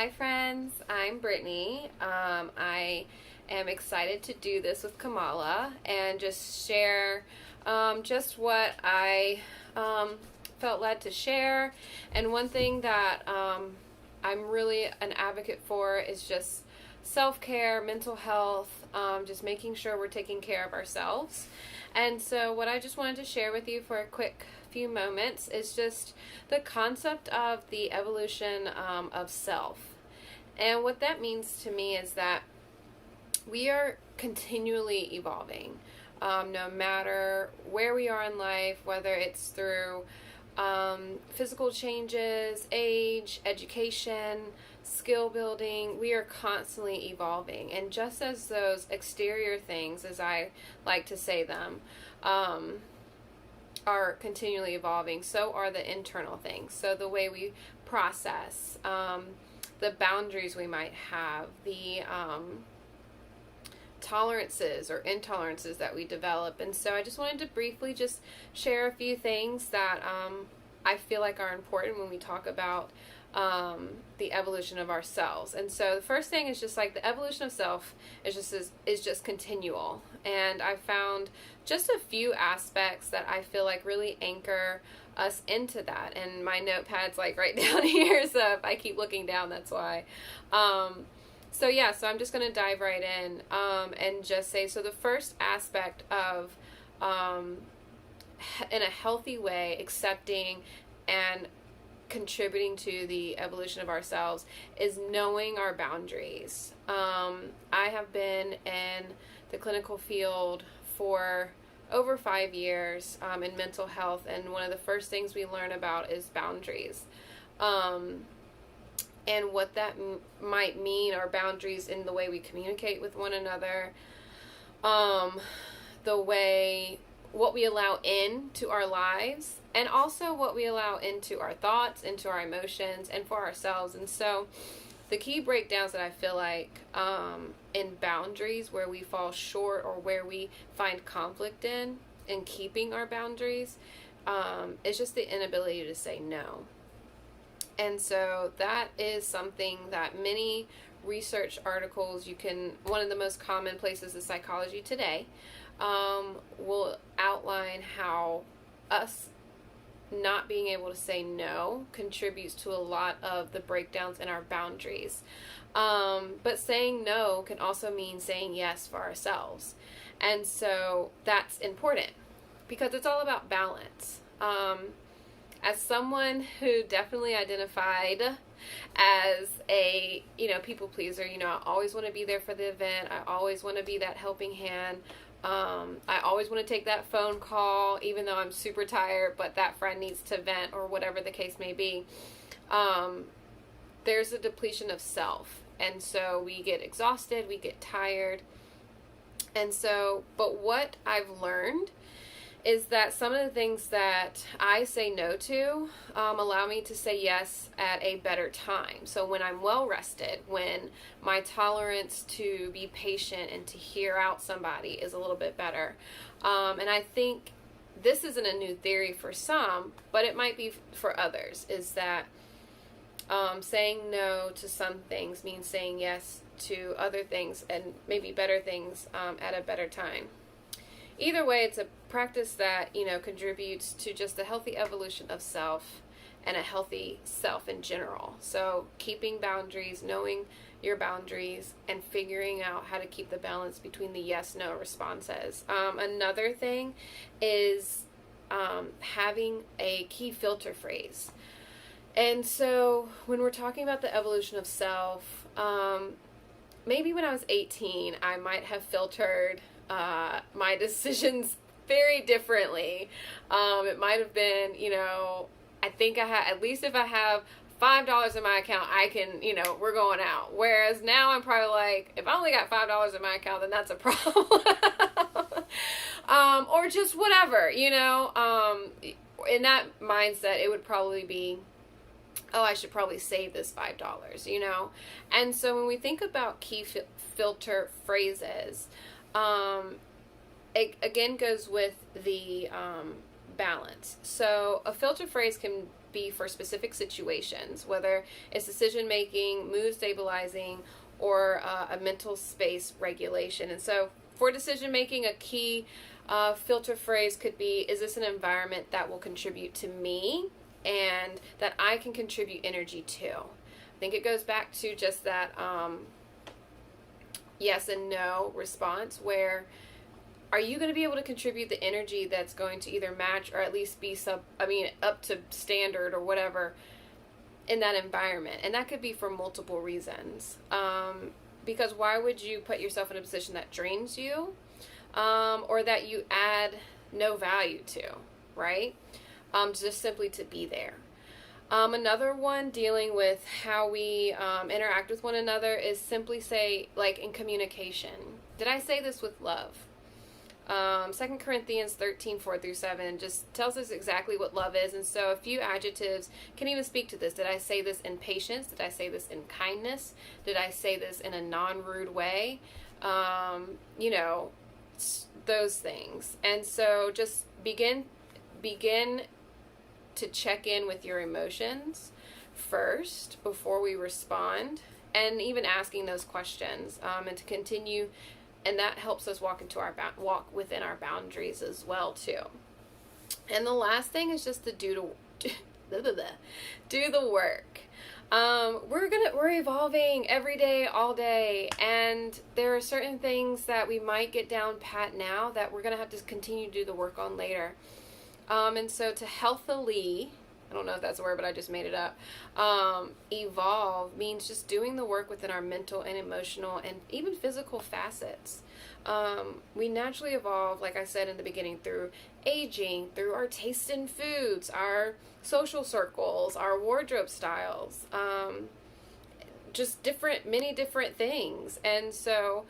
Hi friends, I'm Brittany. I am excited to do this with Kamala and just share just what I felt led to share. And one thing that I'm really an advocate for is just self-care, mental health, just making sure we're taking care of ourselves. And so what I just wanted to share with you for a quick few moments is just the concept of the evolution of self. And what that means to me is that we are continually evolving, no matter where we are in life, whether it's through physical changes, age, education, skill building. We are constantly evolving. And just as those exterior things, as I like to say them, are continually evolving, so are the internal things. So the way we process, the boundaries we might have, the tolerances or intolerances that we develop. And so I just wanted to briefly just share a few things that I feel like are important when we talk about the evolution of ourselves. And so the first thing is just like the evolution of self is just continual. And I found just a few aspects that I feel like really anchor us into that. And my notepad's like right down here, so if I keep looking down, that's why. So I'm just going to dive right in and just say, so the first aspect of in a healthy way accepting and contributing to the evolution of ourselves is knowing our boundaries. I have been in the clinical field for over 5 years in mental health, and one of the first things we learn about is boundaries. And what that might mean, our boundaries in the way we communicate with one another, what we allow into our lives, and also what we allow into our thoughts, into our emotions, and for ourselves. And so the key breakdowns that I feel like in boundaries where we fall short or where we find conflict in keeping our boundaries is just the inability to say no. And so that is something that many research articles, one of the most common places is Psychology Today, will outline how us not being able to say no contributes to a lot of the breakdowns in our boundaries. But saying no can also mean saying yes for ourselves. And so that's important because it's all about balance. As someone who definitely identified as a, people pleaser, I always want to be there for the event. I always want to be that helping hand. I always want to take that phone call, even though I'm super tired, but that friend needs to vent or whatever the case may be. There's a depletion of self. And so we get exhausted, we get tired. And so, but what I've learned is that some of the things that I say no to allow me to say yes at a better time. So when I'm well rested, when my tolerance to be patient and to hear out somebody is a little bit better. And I think this isn't a new theory for some, but it might be for others, is that saying no to some things means saying yes to other things and maybe better things at a better time. Either way, it's a practice that, contributes to just a healthy evolution of self and a healthy self in general. So keeping boundaries, knowing your boundaries, and figuring out how to keep the balance between the yes-no responses. Another thing is having a key filter phrase. And so when we're talking about the evolution of self, maybe when I was 18, I might have filtered my decisions very differently. It might have been, I think at least if I have $5 in my account, I can, we're going out. Whereas now I'm probably like, if I only got $5 in my account, then that's a problem. Or just whatever, in that mindset, it would probably be, oh, I should probably save this $5, And so when we think about key filter phrases, it again goes with the balance. So a filter phrase can be for specific situations, whether it's decision making, mood stabilizing, or a mental space regulation. And so for decision making, a key filter phrase could be, is this an environment that will contribute to me and that I can contribute energy to? I think it goes back to just that yes and no response, where are you going to be able to contribute the energy that's going to either match or at least be up to standard or whatever in that environment? And that could be for multiple reasons. Because why would you put yourself in a position that drains you, or that you add no value to, right? Just simply to be there. Another one dealing with how we interact with one another is simply say, like in communication, did I say this with love? 2 Corinthians 13:4-7 just tells us exactly what love is. And so a few adjectives can even speak to this. Did I say this in patience? Did I say this in kindness? Did I say this in a non-rude way? Those things. And so just begin to check in with your emotions first before we respond, and even asking those questions, and to continue. And that helps us walk within our boundaries as well too. And the last thing is just to do the work. We're evolving every day, all day, and there are certain things that we might get down pat now that we're gonna have to continue to do the work on later. And so to healthily, I don't know if that's a word, but I just made it up. Evolve means just doing the work within our mental and emotional and even physical facets. We naturally evolve, like I said in the beginning, through aging, through our taste in foods, our social circles, our wardrobe styles, just many different things. And so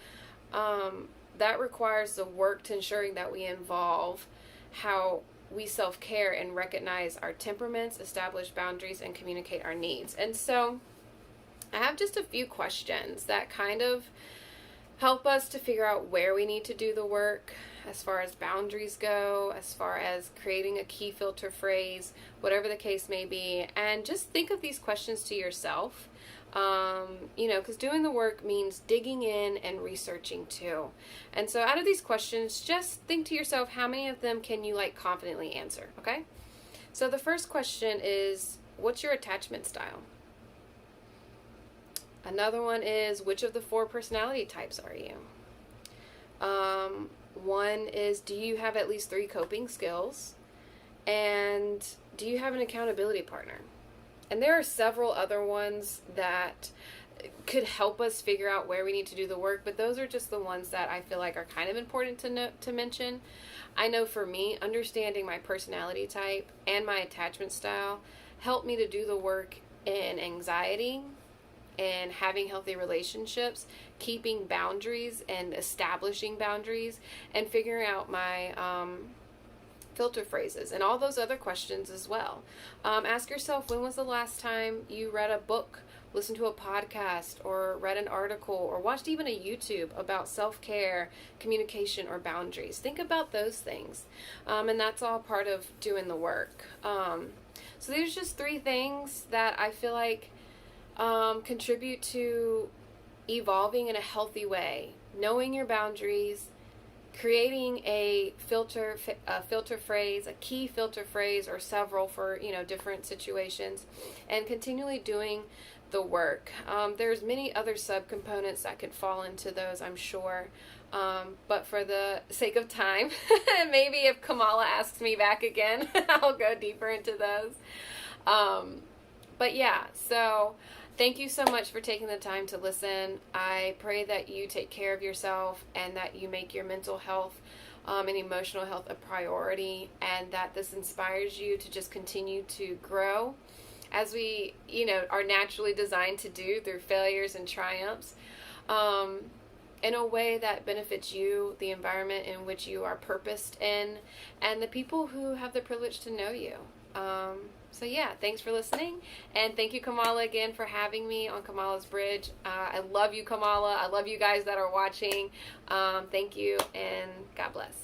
that requires the work to ensuring that we involve how we self-care and recognize our temperaments, establish boundaries, and communicate our needs. And so I have just a few questions that kind of help us to figure out where we need to do the work as far as boundaries go, as far as creating a key filter phrase, whatever the case may be. And just think of these questions to yourself. Because doing the work means digging in and researching too. And so out of these questions, just think to yourself, how many of them can you confidently answer? Okay. So the first question is, what's your attachment style? Another one is, which of the 4 personality types are you? One is, do you have at least 3 coping skills? And do you have an accountability partner? And there are several other ones that could help us figure out where we need to do the work, but those are just the ones that I feel like are kind of important to mention. I know for me, understanding my personality type and my attachment style helped me to do the work in anxiety and having healthy relationships, keeping boundaries and establishing boundaries, and figuring out my filter phrases and all those other questions as well. Ask yourself, when was the last time you read a book, listened to a podcast, or read an article, or watched even a YouTube about self-care, communication, or boundaries? Think about those things. And that's all part of doing the work. So there's just 3 things that I feel like contribute to evolving in a healthy way. Knowing your boundaries, creating a filter phrase, a key filter phrase, or several for different situations, and continually doing the work. There's many other subcomponents that could fall into those, I'm sure, but for the sake of time, maybe if Kamala asks me back again, I'll go deeper into those. But yeah, so thank you so much for taking the time to listen. I pray that you take care of yourself and that you make your mental health and emotional health a priority, and that this inspires you to just continue to grow as we, are naturally designed to do through failures and triumphs, in a way that benefits you, the environment in which you are purposed in, and the people who have the privilege to know you. So yeah, thanks for listening, and thank you, Kamala, again for having me on Kamala's Bridge. I love you, Kamala. I love you guys that are watching. Thank you, and God bless.